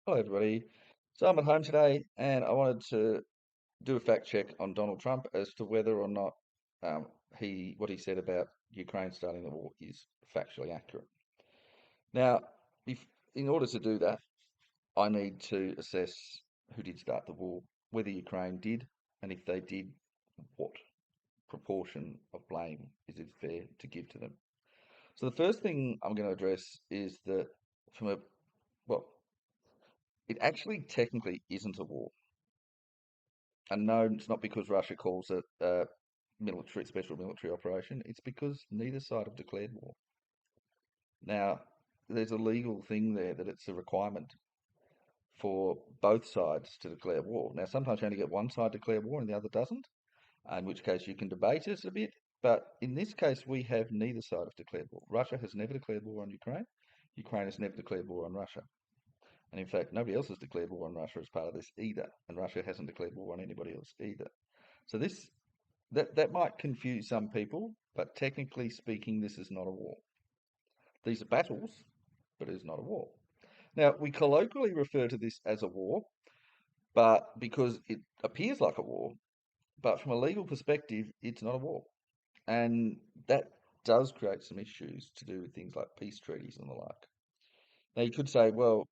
Hello, everybody. So I'm at home today, and I wanted to do a fact check on Donald Trump as to whether or not what he said about Ukraine starting the war is factually accurate. Now, if in order to do that, I need to assess who did start the war, whether Ukraine did, and if they did, what proportion of blame is it fair to give to them. So the first thing I'm going to address is that from a well, it actually technically isn't a war. And no, it's not because Russia calls it a special military operation. It's because neither side have declared war. Now, there's a legal thing there that it's a requirement for both sides to declare war. Now, sometimes you only get one side declare war and the other doesn't, in which case you can debate it a bit. But in this case, we have neither side have declared war. Russia has never declared war on Ukraine. Ukraine has never declared war on Russia. And in fact, nobody else has declared war on Russia as part of this either. And Russia hasn't declared war on anybody else either. So that might confuse some people, but technically speaking, this is not a war. These are battles, but it is not a war. Now, we colloquially refer to this as a war, but because it appears like a war, but from a legal perspective, it's not a war. And that does create some issues to do with things like peace treaties and the like. Now, you could say, well,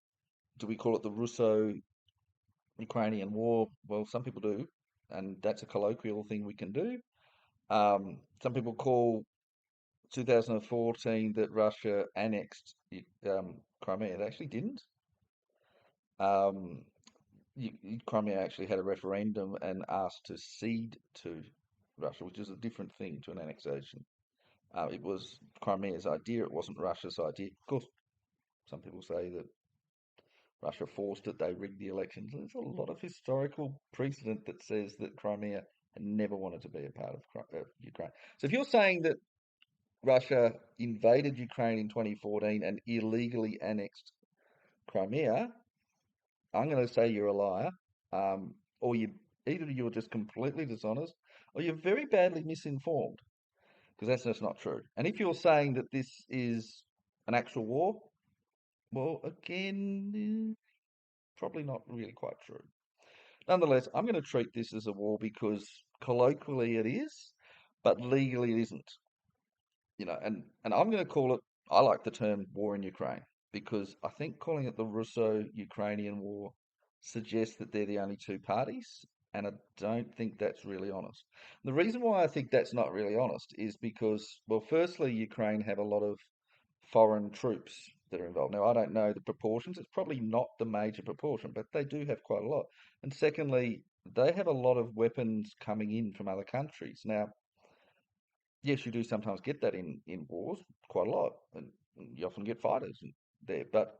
do we call it the Russo-Ukrainian War? Well, some people do, and that's a colloquial thing we can do. Some people call 2014 that Russia annexed Crimea. They actually didn't. Um, Crimea actually had a referendum and asked to cede to Russia, which is a different thing to an annexation. It was Crimea's idea, it wasn't Russia's idea. Of course, some people say that Russia forced it, they rigged the elections. There's a lot of historical precedent that says that Crimea never wanted to be a part of Ukraine. So if you're saying that Russia invaded Ukraine in 2014 and illegally annexed Crimea, I'm going to say you're a liar, or either you're just completely dishonest, or you're very badly misinformed, because that's just not true. And if you're saying that this is an actual war, well, again, probably not really quite true. Nonetheless, I'm going to treat this as a war because colloquially it is, but legally it isn't. And I'm going to call it, I like the term war in Ukraine because I think calling it the Russo-Ukrainian war suggests that they're the only two parties, and I don't think that's really honest. The reason why I think that's not really honest is because, well, firstly, Ukraine have a lot of foreign troops that are involved. Now, I don't know the proportions, it's probably not the major proportion, but they do have quite a lot. And secondly, they have a lot of weapons coming in from other countries. Now, yes, you do sometimes get that in wars, quite a lot, and you often get fighters there, but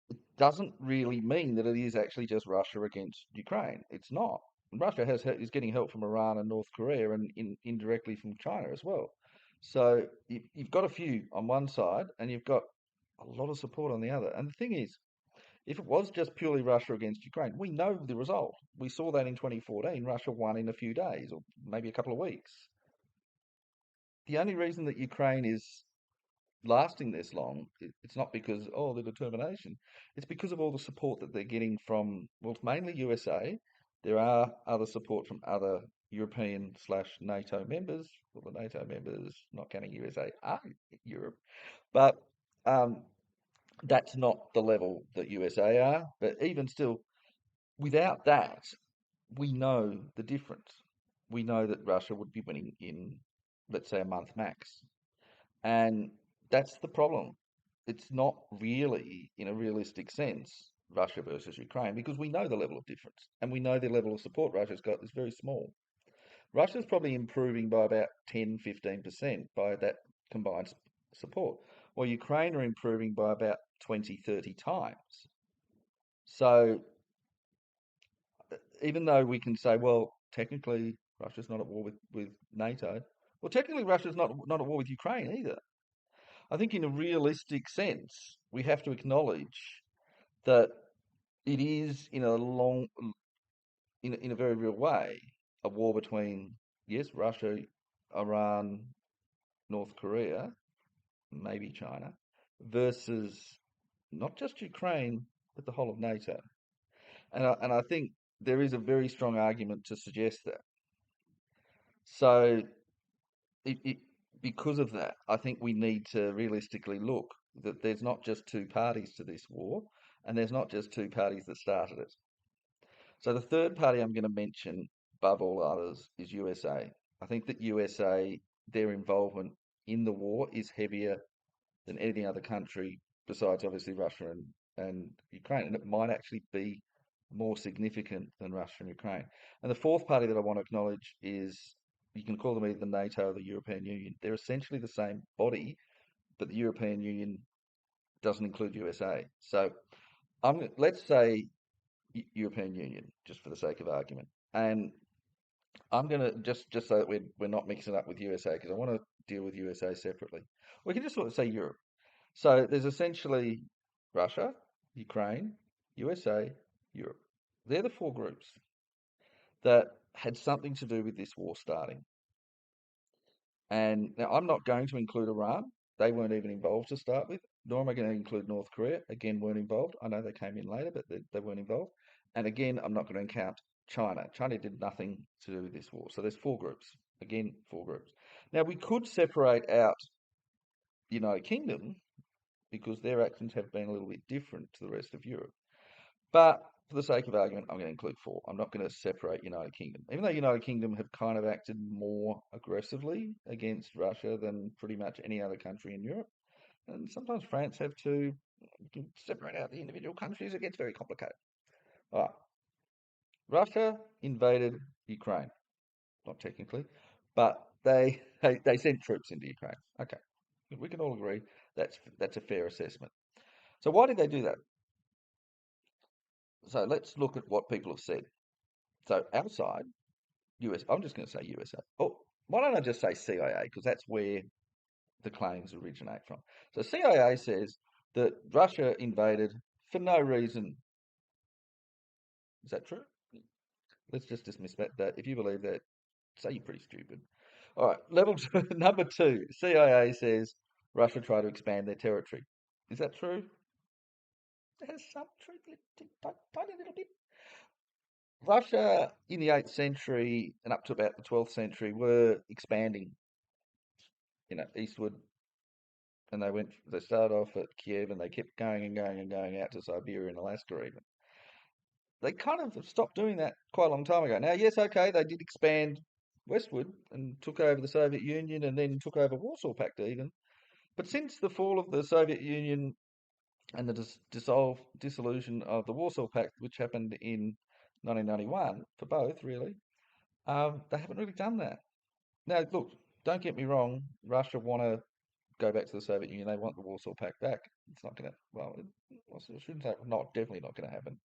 it doesn't really mean that it is actually just Russia against Ukraine. It's not. Russia is getting help from Iran and North Korea, and indirectly from China as well. So you've got a few on one side, and you've got a lot of support on the other. And the thing is, if it was just purely Russia against Ukraine, we know the result. We saw that in 2014. Russia won in a few days, or maybe a couple of weeks. The only reason that Ukraine is lasting this long, it's not because, oh, the determination. It's because of all the support that they're getting from, well, it's mainly USA. There are other support from other European slash NATO members. Well, the NATO members, not counting USA, are Europe. But um, that's not the level that USA are. But even still, without that, we know the difference. We know that Russia would be winning in, let's say, a month max. And that's the problem. It's not really, in a realistic sense, Russia versus Ukraine because we know the level of difference and we know the level of support Russia's got is very small. Russia's probably improving by about 10, 15% by that combined support, while Ukraine are improving by about 20, 30 times. So even though we can say, well, technically Russia's not at war with NATO, well, technically Russia's not at war with Ukraine either. I think in a realistic sense, we have to acknowledge that it is in a very real way, a war between, yes, Russia, Iran, North Korea, maybe China, versus not just Ukraine. but the whole of NATO. And I think there is a very strong argument to suggest that. So it, it, because of that, I think we need to realistically look that there's not just two parties to this war, and there's not just two parties that started it. So the third party I'm going to mention above all others is USA. I think that USA, their involvement in the war is heavier than any other country besides obviously Russia and Ukraine. And it might actually be more significant than Russia and Ukraine. And the fourth party that I want to acknowledge is you can call them either the NATO or the European Union. They're essentially the same body, but the European Union doesn't include USA. So let's say European Union, just for the sake of argument. And I'm going to just so that we're not mixing it up with USA because I want to deal with USA separately. We can just sort of say Europe. So there's essentially Russia, Ukraine, USA, Europe. They're the four groups that had something to do with this war starting. And now I'm not going to include Iran. They weren't even involved to start with. Nor am I going to include North Korea. Again, weren't involved. I know they came in later, but they weren't involved. And again, I'm not going to count China. China did nothing to do with this war. So there's four groups. Again, four groups. Now we could separate out the United Kingdom because their actions have been a little bit different to the rest of Europe. But for the sake of argument, I'm going to include four. I'm not going to separate United Kingdom. Even though United Kingdom have kind of acted more aggressively against Russia than pretty much any other country in Europe. And sometimes France have too. You can separate out the individual countries, it gets very complicated. All right. Russia invaded Ukraine. Not technically, but they sent troops into Ukraine. Okay. We can all agree that's a fair assessment. So why did they do that? So let's look at what people have said. So outside US, I'm just going to say USA. Oh, why don't I just say CIA? Because that's where the claims originate from. So CIA says that Russia invaded for no reason. Is that true? Let's just dismiss that. If you believe that, say you're pretty stupid. All right, level two, number two. CIA says Russia tried to expand their territory. Is that true? There's some truth, tiny little bit. Russia in the 8th century and up to about the 12th century were expanding, eastward, and they started off at Kiev and they kept going and going and going out to Siberia and Alaska even. They kind of stopped doing that quite a long time ago. Now, yes, okay, they did expand westward and took over the Soviet Union and then took over Warsaw Pact even. But since the fall of the Soviet Union and the dissolution of the Warsaw Pact, which happened in 1991, for both really, they haven't really done that. Now, look, don't get me wrong. Russia want to go back to the Soviet Union. They want the Warsaw Pact back. It's not going to. Well, I shouldn't say definitely not going to happen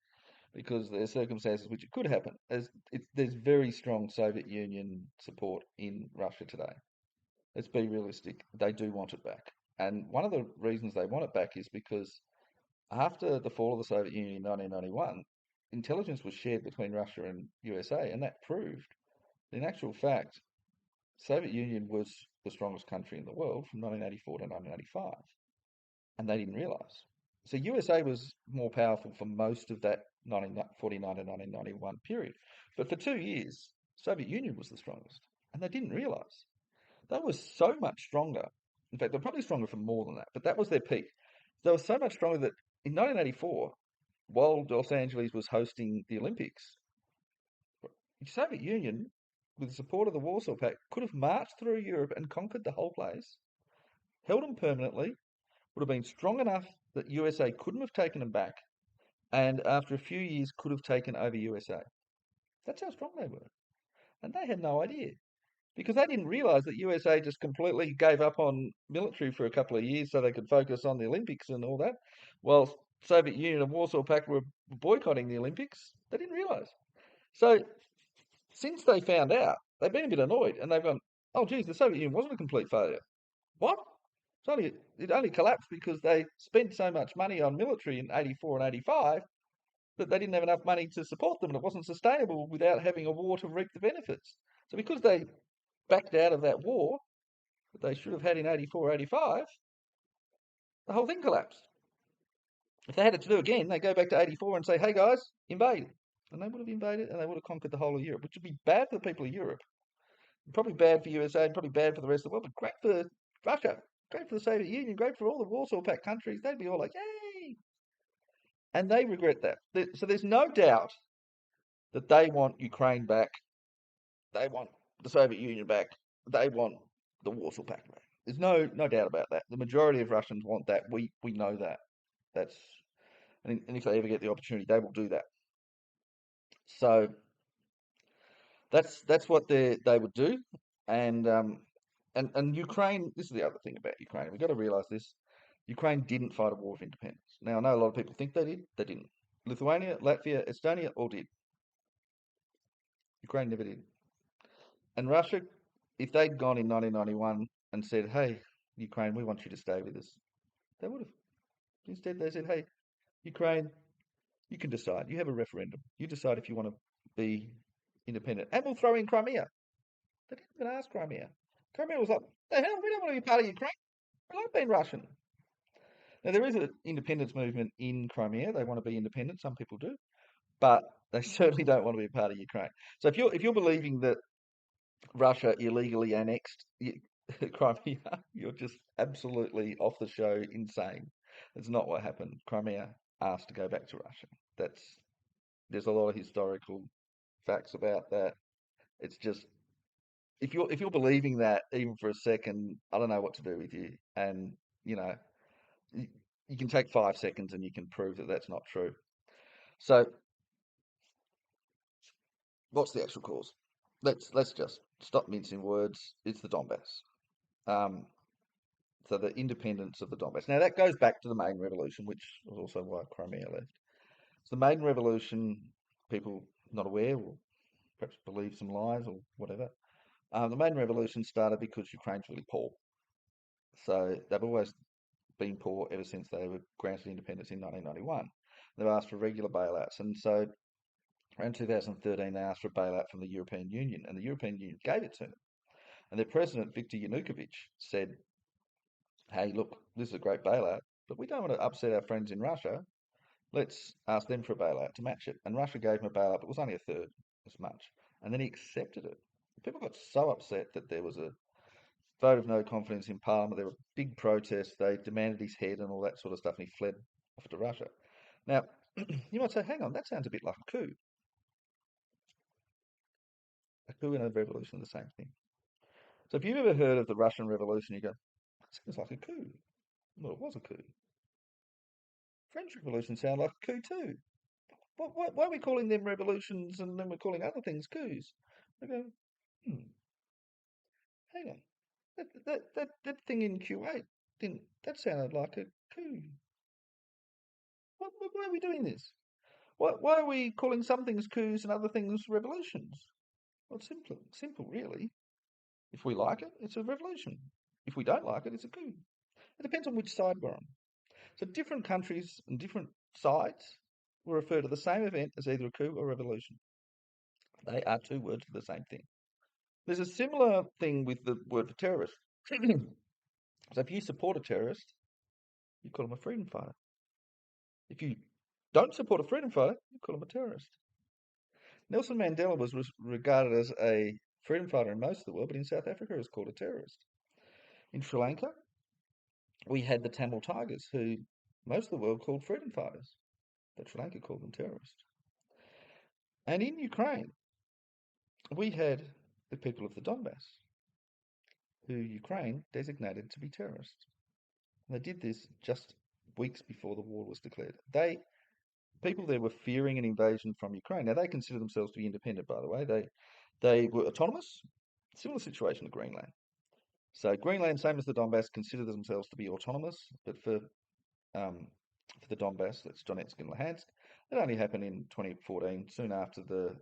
because there's circumstances which it could happen. There's very strong Soviet Union support in Russia today. Let's be realistic. They do want it back, and one of the reasons they want it back is because after the fall of the Soviet Union in 1991, intelligence was shared between Russia and USA, and that proved, in actual fact, Soviet Union was the strongest country in the world from 1984 to 1985, and they didn't realize. So USA was more powerful for most of that 1949 to 1991 period. But for 2 years, Soviet Union was the strongest, and they didn't realize. They were so much stronger. In fact, they're probably stronger for more than that, but that was their peak. They were so much stronger that in 1984, while Los Angeles was hosting the Olympics, the Soviet Union, with the support of the Warsaw Pact, could have marched through Europe and conquered the whole place, held them permanently, would have been strong enough that USA couldn't have taken them back, and after a few years could have taken over USA. That's how strong they were. And they had no idea because they didn't realize that USA just completely gave up on military for a couple of years so they could focus on the Olympics and all that. While Soviet Union and Warsaw Pact were boycotting the Olympics, they didn't realize. So since they found out, they've been a bit annoyed and they've gone, oh, geez, the Soviet Union wasn't a complete failure. What? It only collapsed because they spent so much money on military in 84 and 85 that they didn't have enough money to support them and it wasn't sustainable without having a war to reap the benefits. So because they backed out of that war that they should have had in 84, 85, the whole thing collapsed. If they had it to do again, they go back to 84 and say, hey guys, invade. And they would have invaded and they would have conquered the whole of Europe, which would be bad for the people of Europe. Probably bad for USA, probably bad for the rest of the world, but great for Russia, great for the Soviet Union, great for all the Warsaw Pact countries. They'd be all like, yay! And they regret that. So there's no doubt that they want Ukraine back. They want the Soviet Union back. They want the Warsaw Pact back. There's no doubt about that. The majority of Russians want that. We know that. That's and if they ever get the opportunity, they will do that. So that's what they would do, and and Ukraine. This is the other thing about Ukraine. We've got to realize this: Ukraine didn't fight a war of independence. Now I know a lot of people think they did. They didn't. Lithuania, Latvia, Estonia all did. Ukraine never did. And Russia, if they'd gone in 1991 and said, "Hey, Ukraine, we want you to stay with us," they would have. Instead, they said, "Hey, Ukraine, you can decide. You have a referendum. You decide if you want to be independent, and we'll throw in Crimea." They didn't even ask Crimea. Crimea was like, "The hell, we don't want to be part of Ukraine. We like being Russian." Now there is an independence movement in Crimea. They want to be independent. Some people do, but they certainly don't want to be part of Ukraine. So if you're believing that Russia illegally annexed Crimea, you're just absolutely off the show, insane. That's not what happened. Crimea asked to go back to Russia. That's There's a lot of historical facts about that. It's just if you're believing that even for a second, I don't know what to do with you. And you know, you, you can take 5 seconds and you can prove that that's not true. So, what's the actual cause? Let's just stop mincing words. It's the Donbass. Um, so the independence of the Donbass. Now that goes back to the Maiden Revolution, which was also why Crimea left. So the Maiden Revolution, people not aware or perhaps believe some lies or whatever. The Maiden Revolution started because Ukraine's really poor. So they've always been poor ever since they were granted independence in 1991. They've asked for regular bailouts. And so around 2013, they asked for a bailout from the European Union, and the European Union gave it to them. And their president, Viktor Yanukovych, said, hey, look, this is a great bailout, but we don't want to upset our friends in Russia. Let's ask them for a bailout to match it. And Russia gave him a bailout, but it was only a third as much. And then he accepted it. People got so upset that there was a vote of no confidence in Parliament. There were big protests. They demanded his head and all that sort of stuff, and he fled off to Russia. Now, you might say, hang on, that sounds a bit like a coup. A coup and a revolution are the same thing. So if you've ever heard of the Russian Revolution, you go, that sounds like a coup. Well, it was a coup. French Revolution sound like a coup too. Why are we calling them revolutions and then we're calling other things coups? I go, hmm, hang on. That thing in Kuwait, that sounded like a coup. Why are we doing this? Why are we calling some things coups and other things revolutions? Well, it's simple, really. If we like it, it's a revolution. If we don't like it, it's a coup. It depends on which side we're on. So different countries and different sides will refer to the same event as either a coup or revolution. They are two words for the same thing. There's a similar thing with the word for terrorist. So if you support a terrorist, you call them a freedom fighter. If you don't support a freedom fighter, you call them a terrorist. Nelson Mandela was regarded as a freedom fighter in most of the world, but in South Africa, he was called a terrorist. In Sri Lanka, we had the Tamil Tigers, who most of the world called freedom fighters, but Sri Lanka called them terrorists. And in Ukraine, we had the people of the Donbass, who Ukraine designated to be terrorists. And they did this just weeks before the war was declared. People there were fearing an invasion from Ukraine. Now they consider themselves to be independent, by the way. They were autonomous, similar situation to Greenland. So Greenland, same as the Donbass, consider themselves to be autonomous, but for the Donbass, that's Donetsk and Luhansk, it only happened in 2014, soon after the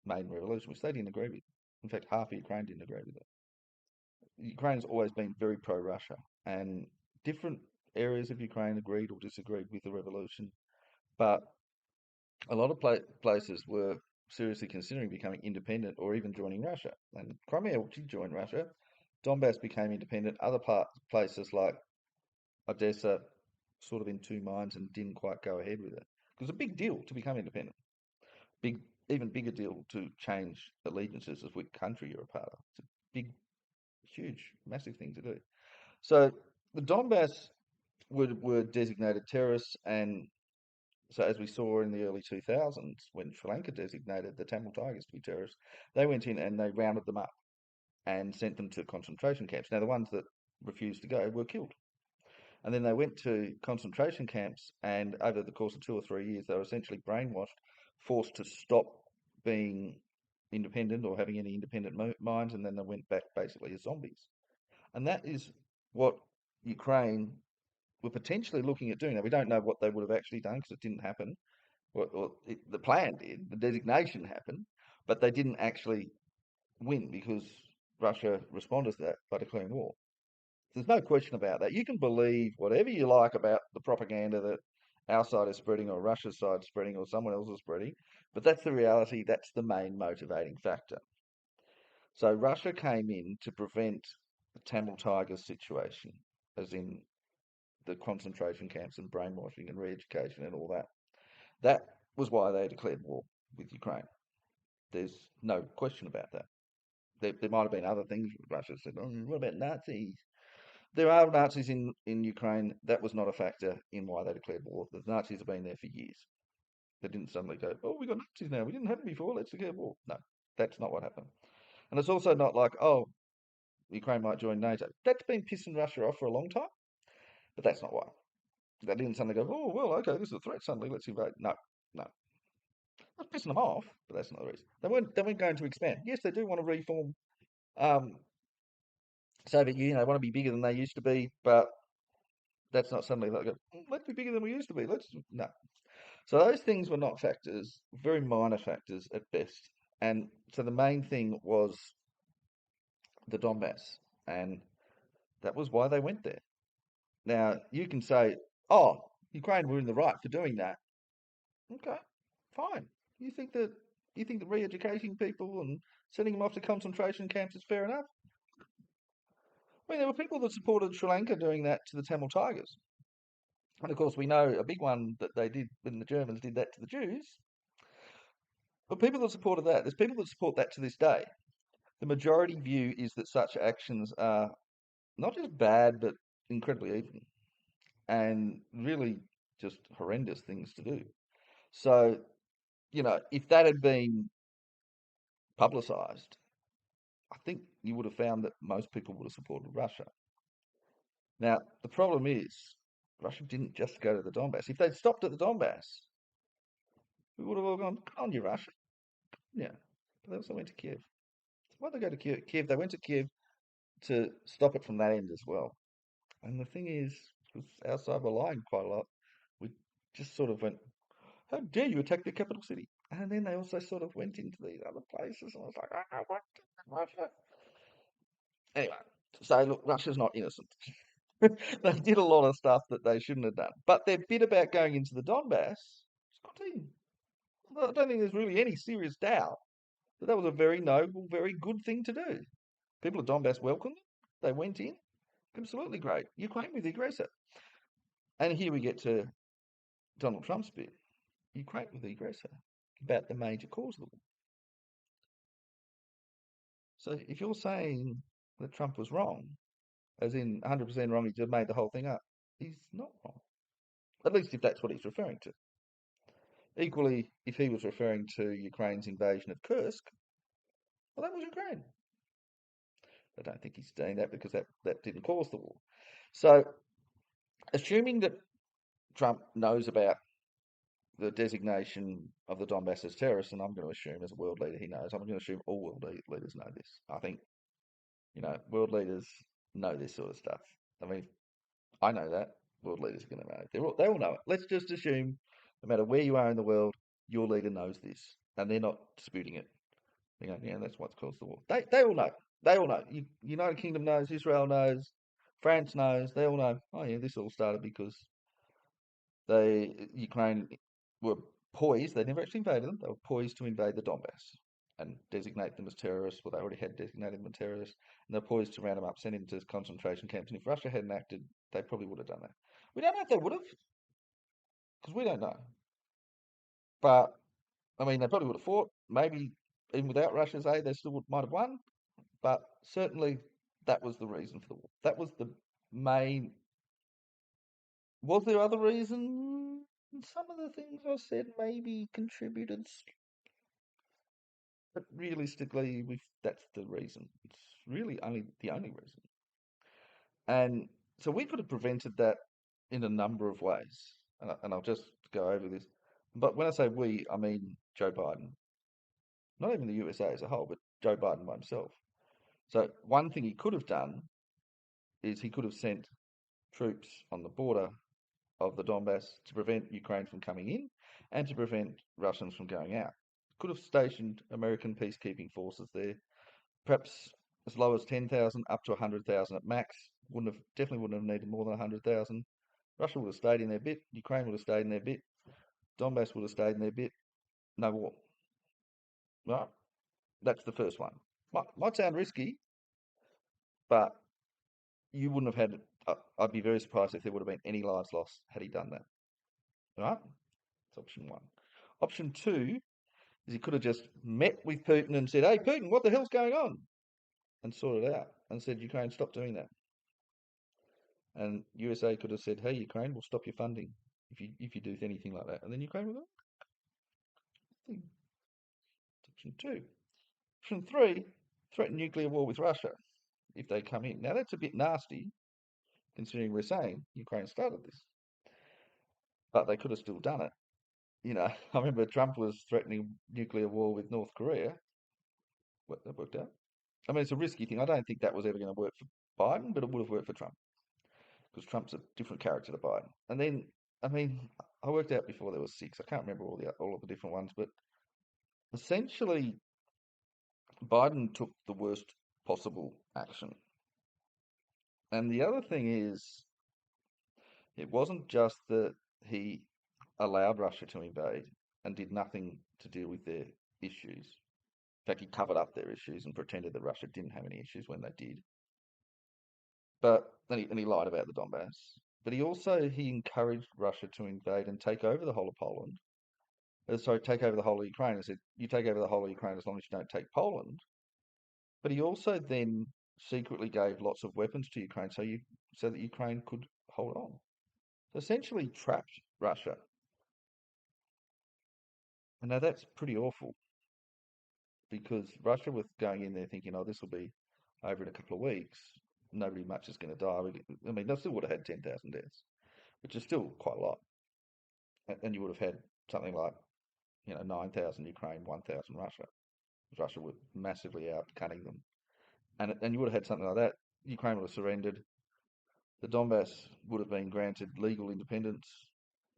Maiden Revolution, which they didn't agree with. In fact, half of Ukraine didn't agree with it. Ukraine has always been very pro-Russia, and different areas of Ukraine agreed or disagreed with the revolution, but a lot of places were seriously considering becoming independent or even joining Russia. And Crimea did join Russia. Donbass became independent. Other places like Odessa, sort of in two minds and didn't quite go ahead with it. It was a big deal to become independent. Big, even bigger deal to change allegiances of which country you're a part of. It's a big, huge, massive thing to do. So the Donbass were designated terrorists, and so as we saw in the early 2000s, when Sri Lanka designated the Tamil Tigers to be terrorists, they went in and they rounded them up and sent them to concentration camps. Now, the ones that refused to go were killed. And then they went to concentration camps, and over the course of 2 or 3 years, they were essentially brainwashed, forced to stop being independent or having any independent minds, and then they went back basically as zombies. And that is what Ukraine were potentially looking at doing. Now, we don't know what they would have actually done because it didn't happen. The plan did, the designation happened, but they didn't actually win because Russia responded to that by declaring war. There's no question about that. You can believe whatever you like about the propaganda that our side is spreading or Russia's side is spreading or someone else is spreading, but that's the reality. That's the main motivating factor. So Russia came in to prevent the Tamil Tigers situation, as in the concentration camps and brainwashing and re-education and all that. That was why they declared war with Ukraine. There's no question about that. There might have been other things. Russia said, oh, what about Nazis? There are Nazis in Ukraine. That was not a factor in why they declared war. The Nazis have been there for years. They didn't suddenly go, oh, we got Nazis now. We didn't have them before. Let's declare war. No, that's not what happened. And it's also not like, oh, Ukraine might join NATO. That's been pissing Russia off for a long time, but that's not why. They didn't suddenly go, oh, well, okay, this is a threat. Suddenly, let's invade. No, no. That's pissing them off, but that's not the reason. They weren't going to expand. Yes, they do want to reform um, Soviet Union. They want to be bigger than they used to be, but that's not suddenly like, let's be bigger than we used to be. Let's no. So those things were not factors, very minor factors at best. And so the main thing was the Donbass, and that was why they went there. Now you can say, oh, Ukraine were in the right for doing that. Okay, fine. You think that re-educating people and sending them off to concentration camps is fair enough? I mean, there were people that supported Sri Lanka doing that to the Tamil Tigers. And of course, we know a big one that they did when the Germans did that to the Jews. But people that supported that, there's people that support that to this day. The majority view is that such actions are not just bad, but incredibly evil and really just horrendous things to do. So, if that had been publicised, I think you would have found that most people would have supported Russia. Now, the problem is, Russia didn't just go to the Donbass. If they'd stopped at the Donbass, we would have all gone, come on, you Russia. Yeah. But they also went to Kiev. Why'd they go to Kiev? They went to Kiev to stop it from that end as well. And the thing is, because our side were lying quite a lot, we just sort of went, how dare you attack the capital city? And then they also sort of went into these other places, and I was like, what? Russia? Anyway, so look, Russia's not innocent. They did a lot of stuff that they shouldn't have done. But their bit about going into the Donbass, Scotty, I don't think there's really any serious doubt that that was a very noble, very good thing to do. People of Donbass welcomed them. They went in. Absolutely great. Ukraine with the aggressor. And here we get to Donald Trump's bit. Ukraine with the aggressor about the major cause of the war. So if you're saying that Trump was wrong, as in 100% wrong, he just made the whole thing up, he's not wrong. At least if that's what he's referring to. Equally, if he was referring to Ukraine's invasion of Kursk, well, that was Ukraine. I don't think he's saying that because that didn't cause the war. So, assuming that Trump knows about the designation of the Donbass as terrorists, and I'm going to assume as a world leader he knows, I'm going to assume all world leaders know this. I think, world leaders know this sort of stuff. I mean, I know that. World leaders are going to know it. They all know it. Let's just assume, no matter where you are in the world, your leader knows this, and they're not disputing it. Yeah, that's what's caused the war. They all know. They all know. United Kingdom knows. Israel knows. France knows. They all know. Oh yeah, this all started because Ukraine were poised. They never actually invaded them. They were poised to invade the Donbass and designate them as terrorists. Well, they already had designated them as terrorists, and they're poised to round them up, send them to concentration camps. And if Russia hadn't acted, they probably would have done that. We don't know if they would have, because we don't know. But I mean, they probably would have fought. Maybe even without Russia's aid, they still might have won. But certainly, that was the reason for the war. That was the main. Was there other reasons? Some of the things I said maybe contributed, but realistically, that's the reason. It's really only the only reason. And so we could have prevented that in a number of ways. And I'll just go over this. But when I say we, I mean Joe Biden. Not even the USA as a whole, but Joe Biden by himself. So one thing he could have done is he could have sent troops on the border of the Donbass to prevent Ukraine from coming in and to prevent Russians from going out. Could have stationed American peacekeeping forces there, perhaps as low as 10,000 up to 100,000 at max. Definitely wouldn't have needed more than 100,000. Russia would have stayed in their bit. Ukraine would have stayed in their bit. Donbass would have stayed in their bit. No war. Right? That's the first one. Might sound risky, but you wouldn't have had. I'd be very surprised if there would have been any lives lost had he done that. Right? That's option one. Option two is he could have just met with Putin and said, "Hey, Putin, what the hell's going on?" and sorted it out and said, "Ukraine, stop doing that." And USA could have said, "Hey, Ukraine, we'll stop your funding if you do anything like that." And then Ukraine would go, "Hmm, option two. Option three, threaten nuclear war with Russia if they come in. Now that's a bit nasty, considering we're saying Ukraine started this, but they could have still done it. I remember Trump was threatening nuclear war with North Korea. What that worked out. I mean, it's a risky thing. I don't think that was ever going to work for Biden, but it would have worked for Trump because Trump's a different character to Biden. And then, I mean, I worked out before there was six. I can't remember all of the different ones, but essentially, Biden took the worst possible action. And the other thing is, it wasn't just that he allowed Russia to invade and did nothing to deal with their issues. In fact, he covered up their issues and pretended that Russia didn't have any issues when they did. And he lied about the Donbass. But he encouraged Russia to invade and take over the whole of Poland. Sorry, take over the whole of Ukraine. And said, "You take over the whole of Ukraine as long as you don't take Poland." But he also then secretly gave lots of weapons to Ukraine so that Ukraine could hold on. So essentially trapped Russia. And now that's pretty awful because Russia was going in there thinking, "Oh, this will be over in a couple of weeks. Nobody much is going to die." I mean, they still would have had 10,000 deaths, which is still quite a lot. And you would have had something like, 9,000 Ukraine, 1,000 Russia. Russia were massively outcutting them. And you would have had something like that. Ukraine would have surrendered. The Donbass would have been granted legal independence,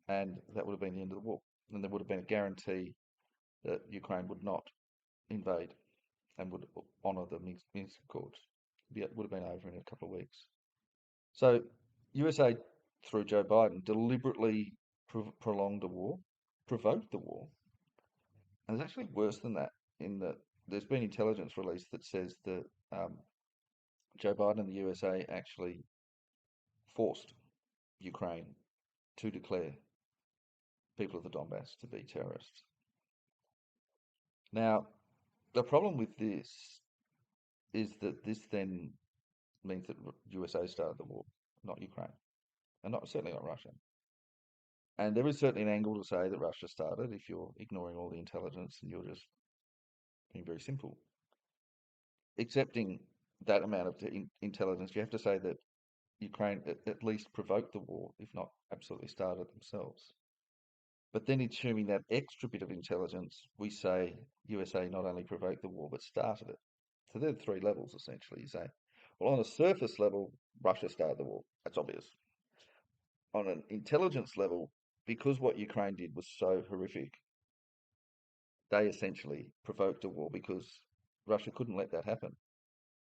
and that would have been the end of the war. And there would have been a guarantee that Ukraine would not invade and would honour the Minsk Accords. It would have been over in a couple of weeks. So USA, through Joe Biden, deliberately prolonged the war, provoked the war, and it's actually worse than that. In that there's been intelligence released that says that um, Joe Biden and the USA actually forced Ukraine to declare people of the Donbass to be terrorists. Now, the problem with this is that this then means that USA started the war, not Ukraine, and certainly not Russia. And there is certainly an angle to say that Russia started if you're ignoring all the intelligence and you're just being very simple. Accepting that amount of intelligence, you have to say that Ukraine at least provoked the war, if not absolutely started themselves. But then, assuming that extra bit of intelligence, we say USA not only provoked the war but started it. So there are three levels essentially. You say, well, on a surface level, Russia started the war. That's obvious. On an intelligence level, because what Ukraine did was so horrific, they essentially provoked a war because Russia couldn't let that happen.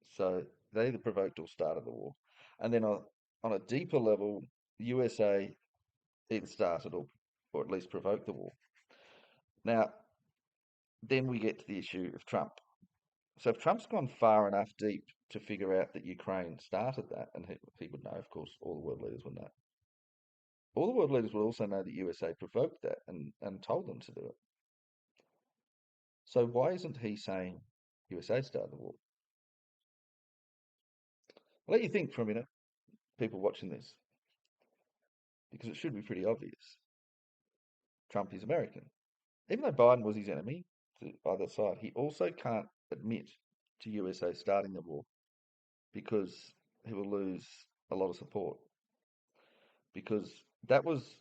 So they either provoked or started the war. And then on a deeper level, the USA either started or at least provoked the war. Now, then we get to the issue of Trump. So if Trump's gone far enough deep to figure out that Ukraine started that, and he would know, of course, all the world leaders would know, all the world leaders would also know that USA provoked that and told them to do it. So why isn't he saying USA started the war? I'll let you think for a minute, people watching this, because it should be pretty obvious. Trump is American. Even though Biden was his enemy to either side, he also can't admit to USA starting the war because he will lose a lot of support. Because that was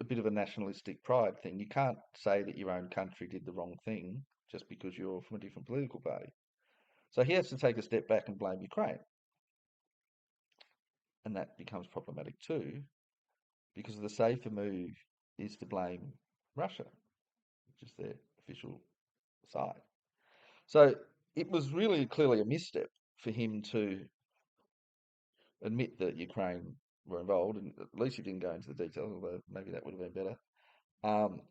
a bit of a nationalistic pride thing. You can't say that your own country did the wrong thing just because you're from a different political party. So he has to take a step back and blame Ukraine. And that becomes problematic too, because the safer move is to blame Russia, which is their official side. So it was really clearly a misstep for him to admit that Ukraine were involved, and at least he didn't go into the details, although maybe that would have been better. Um,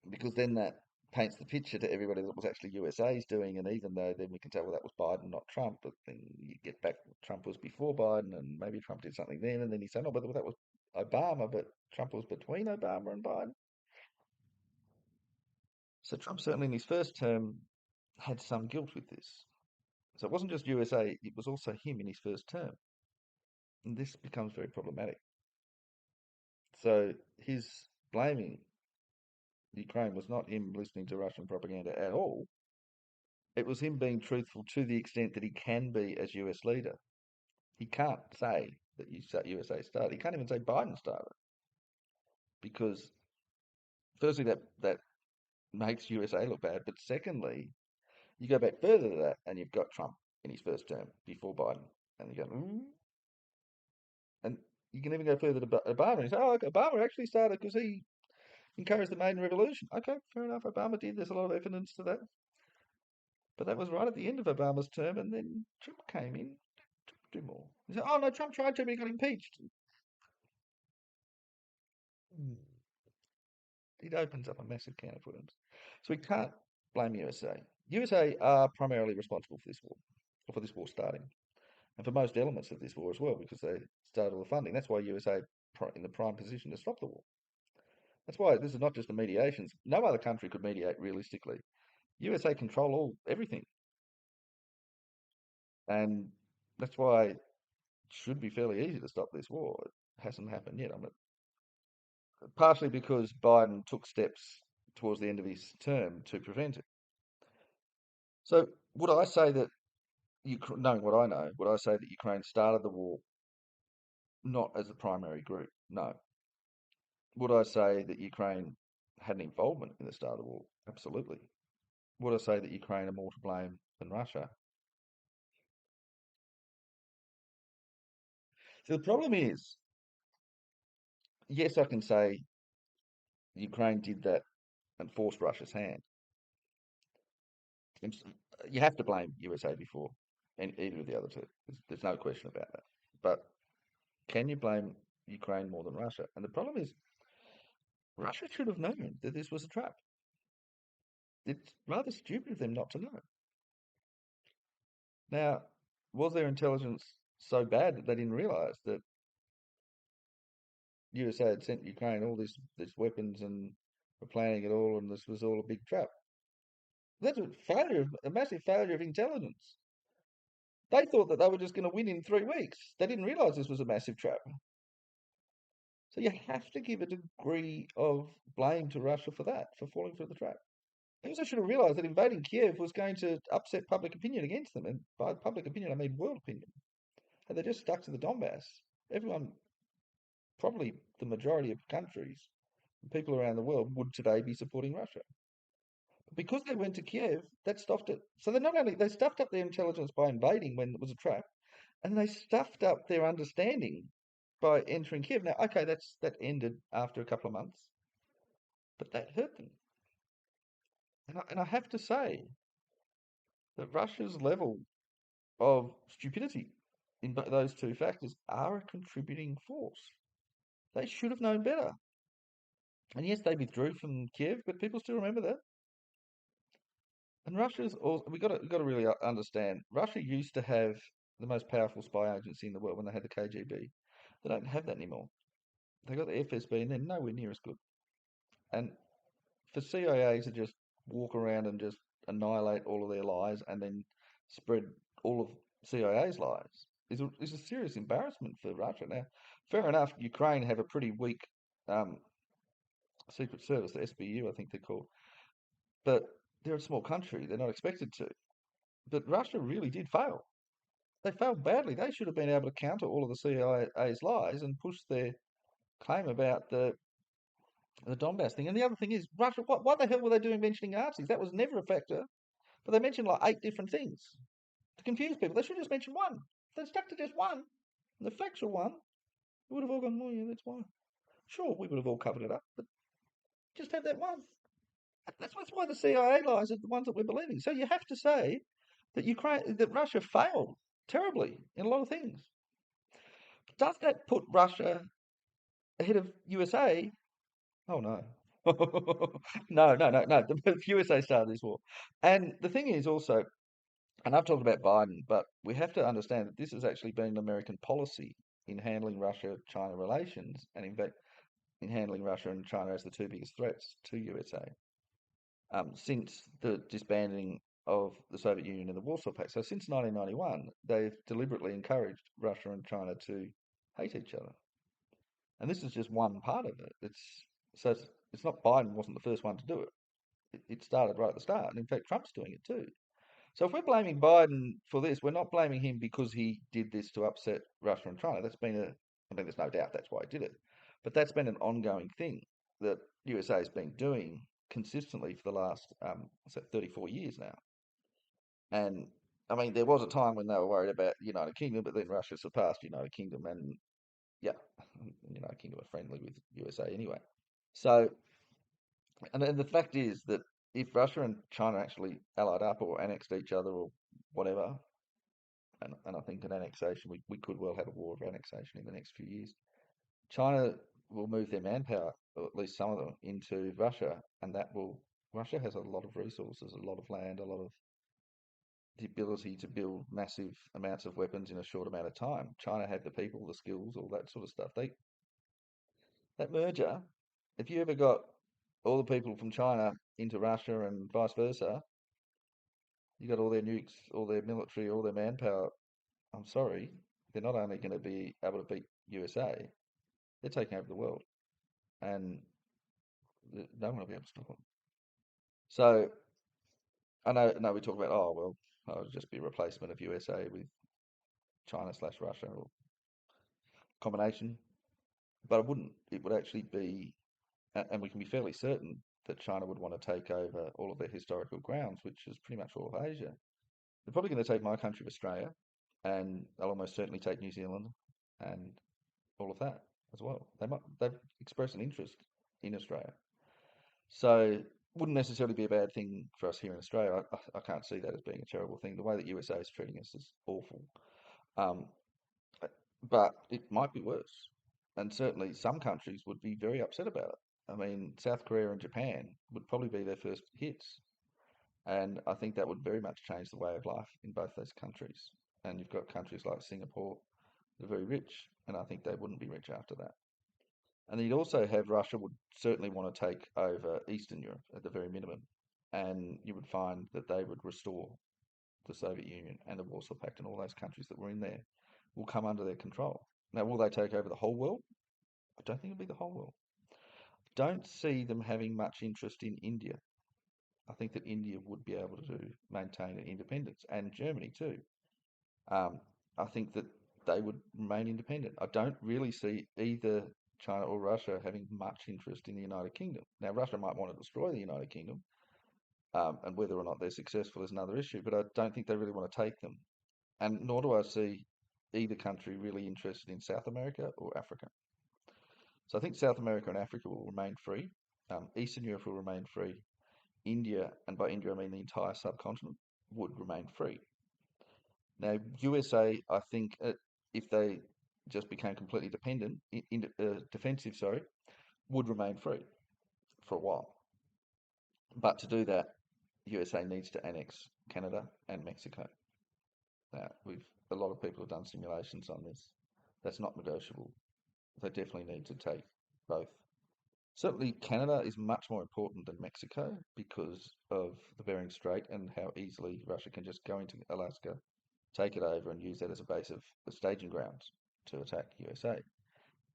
because then that paints the picture to everybody that was actually USA's doing, and even though then we can tell, well, that was Biden, not Trump, but then you get back, Trump was before Biden, and maybe Trump did something then, and then he's saying, oh, but that was Obama, but Trump was between Obama and Biden. So Trump certainly in his first term had some guilt with this. So it wasn't just USA, it was also him in his first term. And this becomes very problematic. So his blaming Ukraine was not him listening to Russian propaganda at all. It was him being truthful to the extent that he can be as US leader. He can't say that USA started. He can't even say Biden started because, firstly, that makes USA look bad. But secondly, you go back further to that and you've got Trump in his first term before Biden. And you go, and you can even go further to Obama and say, oh, Obama actually started because he encouraged the Maiden Revolution. Okay, fair enough. Obama did. There's a lot of evidence to that. But that was right at the end of Obama's term, and then Trump came in to do more. He said, oh, no, Trump tried to, but he got impeached. Mm. It opens up a massive can of worms. So we can't blame USA. USA are primarily responsible for this war, or for this war starting, and for most elements of this war as well, because they started all the funding. That's why USA in the prime position to stop the war. That's why this is not just the mediations. No other country could mediate realistically. USA control everything, and that's why it should be fairly easy to stop this war. It hasn't happened yet. I mean, partially because Biden took steps towards the end of his term to prevent it. So would I say that, knowing what I know, would I say that Ukraine started the war not as the primary group? No. Would I say that Ukraine had an involvement in the start of the war? Absolutely. Would I say that Ukraine are more to blame than Russia? So the problem is, yes, I can say Ukraine did that and forced Russia's hand. You have to blame USA before and either of the other two. There's no question about that. But can you blame Ukraine more than Russia? And the problem is, Russia should have known that this was a trap. It's rather stupid of them not to know. Now, was their intelligence so bad that they didn't realize that USA had sent Ukraine all these weapons and were planning it all, and this was all a big trap? That's a massive failure of intelligence. They thought that they were just going to win in 3 weeks. They didn't realize this was a massive trap. So you have to give a degree of blame to Russia for that, for falling for the trap. They also should have realised that invading Kiev was going to upset public opinion against them, and by public opinion I mean world opinion. Had they just stuck to the Donbass, everyone, probably the majority of countries, people around the world, would today be supporting Russia. But because they went to Kiev, that stopped it. So they not only they stuffed up their intelligence by invading when it was a trap, and they stuffed up their understanding by entering Kiev. Now, okay, that ended after a couple of months, but that hurt them. And I have to say that Russia's level of stupidity in those two factors are a contributing force. They should have known better. And yes, they withdrew from Kiev, but people still remember that. And Russia's also, we got to really understand, Russia used to have the most powerful spy agency in the world when they had the KGB. They don't have that anymore. They got the FSB, and they're nowhere near as good. And for CIA to just walk around and just annihilate all of their lies and then spread all of CIA's lies is a serious embarrassment for Russia. Now, fair enough, Ukraine have a pretty weak um, secret service, the SBU, I think they're called, but they're a small country. They're not expected to. But Russia really did fail. They failed badly. They should have been able to counter all of the CIA's lies and push their claim about the Donbass thing. And the other thing is, Russia, what the hell were they doing mentioning Nazis? That was never a factor. But they mentioned like 8 different things to confuse people. They should have just mentioned one. If they stuck to just one, the factual one, we would have all gone, oh yeah, that's why. Sure, we would have all covered it up, but just have that one. That's why the CIA lies are the ones that we're believing. So you have to say that Russia failed terribly in a lot of things. Does that put Russia ahead of USA? Oh no. No. The USA started this war. And the thing is also, and I've talked about Biden, but we have to understand that this has actually been American policy in handling Russia-China relations, and in fact, in handling Russia and China as the two biggest threats to USA since the disbanding of the Soviet Union and the Warsaw Pact. So since 1991, they've deliberately encouraged Russia and China to hate each other, and this is just one part of it. It's not Biden wasn't the first one to do it. It started right at the start, and in fact, Trump's doing it too. So if we're blaming Biden for this, we're not blaming him because he did this to upset Russia and China. I mean, there's no doubt that's why he did it. But that's been an ongoing thing that USA has been doing consistently for the last, 34 years now. And I mean, there was a time when they were worried about United Kingdom, but then Russia surpassed United Kingdom, and yeah, United Kingdom are friendly with USA anyway. So, and then the fact is that if Russia and China actually allied up or annexed each other or whatever, and I think an annexation, we could well have a war of annexation in the next few years. China will move their manpower, or at least some of them, into Russia, and Russia has a lot of resources, a lot of land, a lot of the ability to build massive amounts of weapons in a short amount of time. China had the people, the skills, all that sort of stuff. That merger, if you ever got all the people from China into Russia and vice versa, you got all their nukes, all their military, all their manpower. I'm sorry, they're not only going to be able to beat USA, they're taking over the world, and no one will be able to stop them. So I know we talk about, oh well, it'll just be a replacement of USA with China/Russia or combination, but it wouldn't. It would actually be, and we can be fairly certain that China would want to take over all of their historical grounds, which is pretty much all of Asia. They're probably going to take my country of Australia, and they'll almost certainly take New Zealand and all of that as well. They've expressed an interest in Australia. So wouldn't necessarily be a bad thing for us here in Australia. I can't see that as being a terrible thing. The way that USA is treating us is awful. Um, but it might be worse. And certainly some countries would be very upset about it. I mean, South Korea and Japan would probably be their first hits. And I think that would very much change the way of life in both those countries. And you've got countries like Singapore that are very rich, and I think they wouldn't be rich after that. And you'd also have Russia would certainly want to take over Eastern Europe at the very minimum. And you would find that they would restore the Soviet Union and the Warsaw Pact and all those countries that were in there will come under their control. Now, will they take over the whole world? I don't think it'll be the whole world. Don't see them having much interest in India. I think that India would be able to maintain an independence, and Germany too. Um, I think that they would remain independent. I don't really see either China or Russia having much interest in the United Kingdom. Now, Russia might want to destroy the United Kingdom, and whether or not they're successful is another issue, but I don't think they really want to take them. And nor do I see either country really interested in South America or Africa. So I think South America and Africa will remain free. Eastern Europe will remain free. India, and by India I mean the entire subcontinent, would remain free. Now, USA, I think, if they just became completely defensive, sorry, would remain free for a while. But to do that, USA needs to annex Canada and Mexico. Now, a lot of people have done simulations on this. That's not negotiable They definitely need to take both. Certainly, Canada is much more important than Mexico because of the Bering Strait and how easily Russia can just go into Alaska, take it over, and use that as a base of a staging ground to attack USA.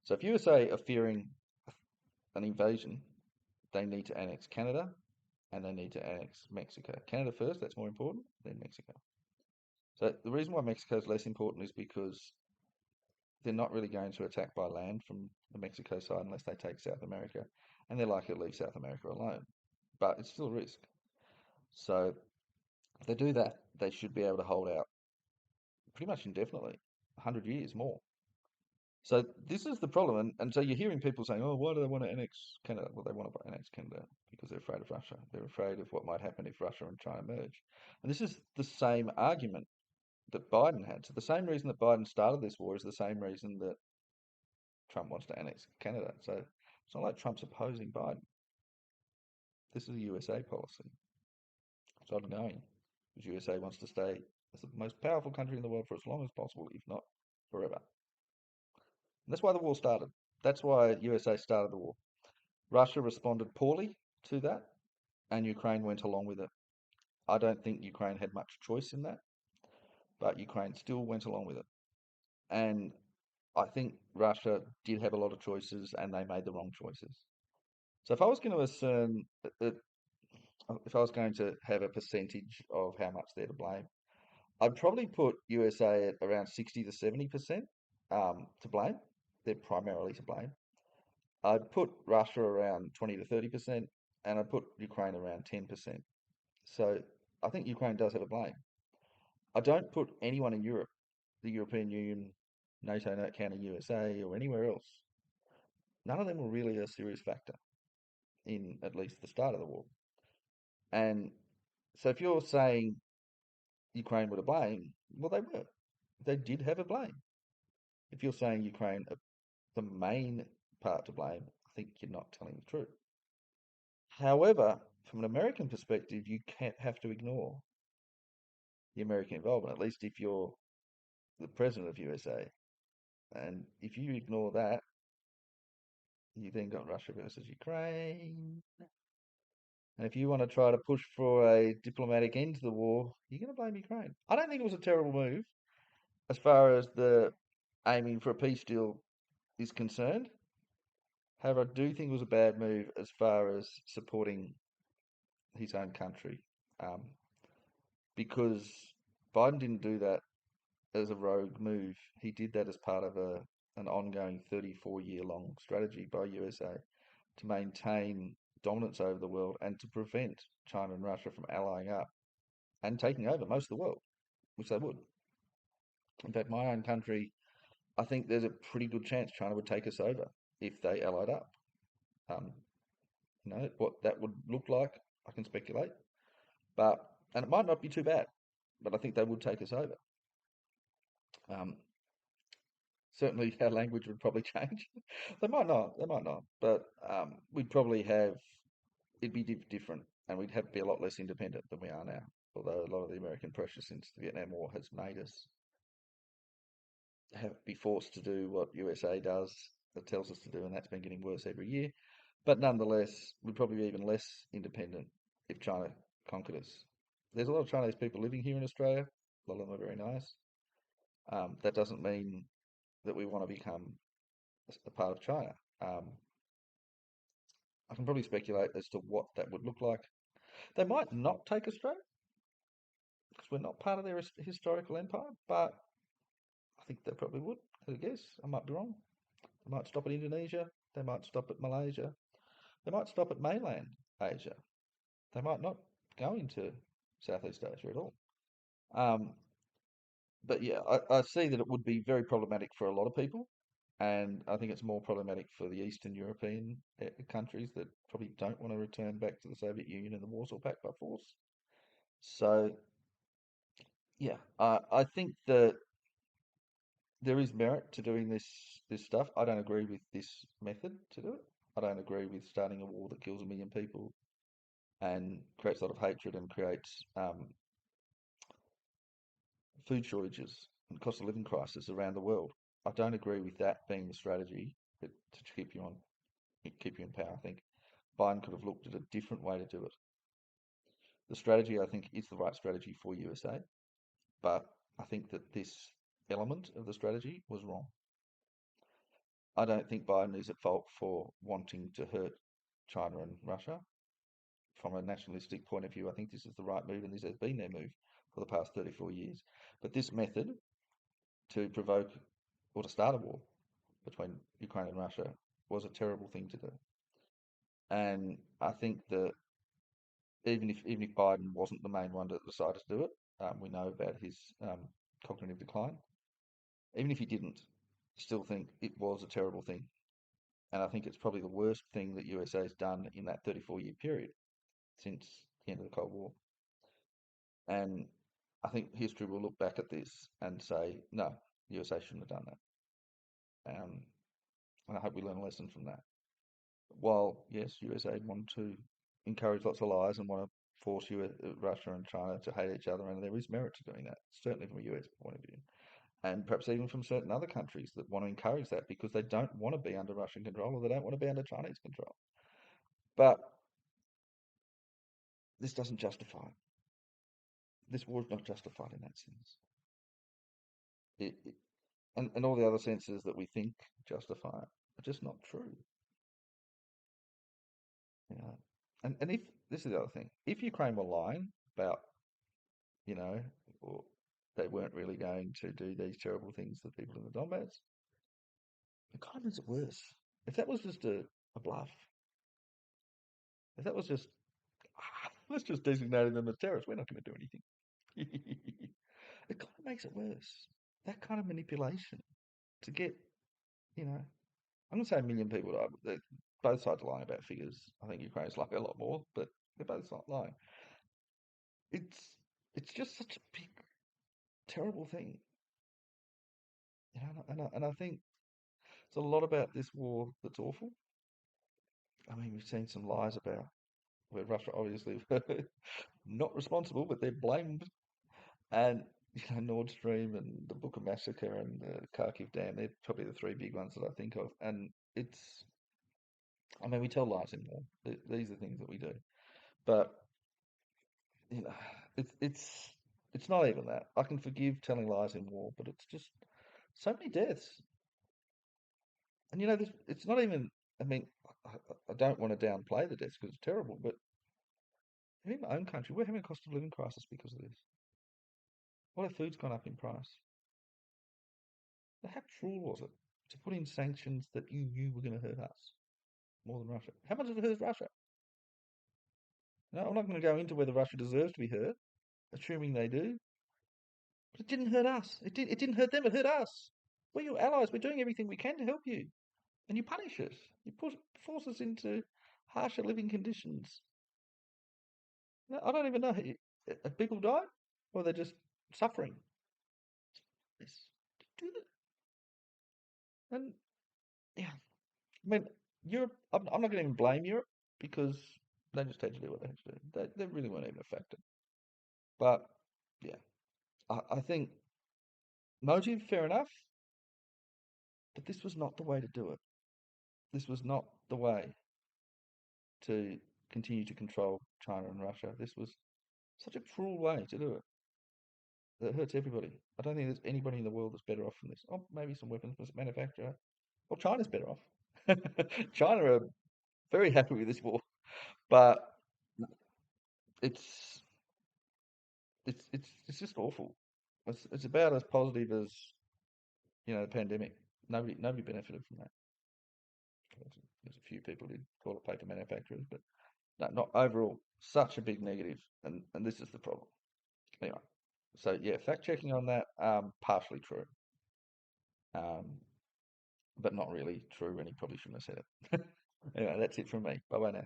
So if USA are fearing an invasion, they need to annex Canada and they need to annex Mexico. Canada first, that's more important, then Mexico. So the reason why Mexico is less important is because they're not really going to attack by land from the Mexico side unless they take South America, and they're likely to leave South America alone. But it's still a risk. So if they do that, they should be able to hold out pretty much indefinitely, 100 years more. So this is the problem, and so you're hearing people saying, "Oh, why do they want to annex Canada?" Well, they want to annex Canada because they're afraid of Russia. They're afraid of what might happen if Russia and China merge. And this is the same argument that Biden had. So the same reason that Biden started this war is the same reason that Trump wants to annex Canada. So it's not like Trump's opposing Biden. This is a USA policy. It's ongoing because USA wants to stay as the most powerful country in the world for as long as possible, if not forever. And that's why the war started. That's why USA started the war. Russia responded poorly to that, and Ukraine went along with it. I don't think Ukraine had much choice in that, but Ukraine still went along with it. And I think Russia did have a lot of choices, and they made the wrong choices. So if I was going to assume that, if I was going to have a percentage of how much they're to blame, I'd probably put USA at around 60 to 70% to blame. They're primarily to blame. I'd put Russia around 20 to 30%, and I'd put Ukraine around 10%. So I think Ukraine does have a blame. I don't put anyone in Europe, the European Union, NATO, not counting USA, or anywhere else. None of them were really a serious factor in at least the start of the war. And so if you're saying Ukraine were to blame, well, they were. They did have a blame. If you're saying Ukraine are the main part to blame, I think you're not telling the truth. However, from an American perspective, you can't have to ignore the American involvement, at least if you're the president of USA. And if you ignore that, you then got Russia versus Ukraine. And if you want to try to push for a diplomatic end to the war, you're going to blame Ukraine. I don't think it was a terrible move as far as the aiming for a peace deal is concerned. However, I do think it was a bad move as far as supporting his own country, um, because Biden didn't do that as a rogue move. He did that as part of an ongoing 34-year long strategy by USA to maintain dominance over the world and to prevent China and Russia from allying up and taking over most of the world, which they would. In fact, my own country, I think there's a pretty good chance China would take us over if they allied up. Um, what that would look like, I can speculate, but and it might not be too bad, but I think they would take us over. Um, Certainly, our language would probably change. They might not, but we'd probably have it'd be different, and we'd have be a lot less independent than we are now. Although a lot of the American pressure since the Vietnam War has made us be forced to do what USA does, that tells us to do, and that's been getting worse every year. But nonetheless, we'd probably be even less independent if China conquered us. There's a lot of Chinese people living here in Australia. A lot of them are very nice. That doesn't mean that we want to become a part of China. Um, I can probably speculate as to what that would look like. They might not take Australia because we're not part of their historical empire, but I think they probably would. I guess I might be wrong. They might stop at Indonesia. They might stop at Malaysia. They might stop at mainland Asia. They might not go into Southeast Asia at all. Um, but yeah, I see that it would be very problematic for a lot of people, and I think it's more problematic for the Eastern European countries that probably don't want to return back to the Soviet Union and the Warsaw Pact by force. So yeah, I think that there is merit to doing this stuff. I don't agree with this method to do it. I don't agree with starting a war that kills 1 million people and creates a lot of hatred and creates food shortages and cost of living crisis around the world. I don't agree with that being the strategy to keep you in power. I think Biden could have looked at a different way to do it. The strategy, I think, is the right strategy for USA, but I think that this element of the strategy was wrong. I don't think Biden is at fault for wanting to hurt China and Russia. From a nationalistic point of view, I think this is the right move, and this has been their move for the past 34 years. But this method to provoke or to start a war between Ukraine and Russia was a terrible thing to do. And I think that even if Biden wasn't the main one that decided to do it, we know about his cognitive decline. Even if he didn't, I still think it was a terrible thing. And I think it's probably the worst thing that USA has done in that 34-year period since the end of the Cold War. And I think history will look back at this and say, no, USA shouldn't have done that. And I hope we learn a lesson from that. While, yes, USA want to encourage lots of lies and want to force Russia and China to hate each other, and there is merit to doing that, certainly from a US point of view. And perhaps even from certain other countries that want to encourage that because they don't want to be under Russian control or they don't want to be under Chinese control. But this doesn't justify it. This war is not justified in that sense. And all the other senses that we think justify it are just not true. You know, and if this is the other thing, if Ukraine were lying about, you know, or they weren't really going to do these terrible things to people in the Donbass, it kind of makes it worse. If that was just a bluff, if that was just let's just designate them as terrorists, we're not going to do anything. It kind of makes it worse. That kind of manipulation to get, you know, I'm going to say 1 million people died. Both sides are lying about figures. I think Ukraine's lying a lot more, but they're both lying. It's it's just such a big, terrible thing, you know. And I think it's a lot about this war that's awful. I mean, we've seen some lies about where Russia obviously not responsible, but they're blamed. And Nord Stream and the Bucha massacre and the Kharkiv dam, they're probably the three big ones that I think of. And I mean, we tell lies in war. These are things that we do. But you know, it's not even that. I can forgive telling lies in war, but it's just so many deaths. And it's not even. I mean, I don't want to downplay the deaths because it's terrible, but in my own country, we're having a cost of living crisis because of this. All our food's gone up in price. Now, how cruel was it to put in sanctions that you knew were going to hurt us more than Russia? How much did it hurt Russia? No, I'm not going to go into whether Russia deserves to be hurt, assuming they do. But it didn't hurt us. It didn't hurt them. It hurt us. We're your allies. We're doing everything we can to help you, and you punish us. You force us into harsher living conditions. No, I don't even know. Have people died, or they're just suffering? Yes, do that. And yeah, I mean, Europe. I'm not going to even blame Europe because they just had to do what they had to do. They really weren't even affected. But yeah, I think motive fair enough, but this was not the way to do it. This was not the way to continue to control China and Russia. This was such a cruel way to do it that hurts everybody. I don't think there's anybody in the world that's better off from this. Oh, maybe some weapons manufacturer. Well, China's better off. China are very happy with this war, but it's it's just awful. It's about as positive as the pandemic. Nobody benefited from that. There's a few people who call it paper manufacturers, but no, not overall. Such a big negative, and this is the problem. Anyway, so yeah, fact checking on that, partially true, um, but not really true, and he probably shouldn't have said it. Anyway, that's it from me. Bye bye now.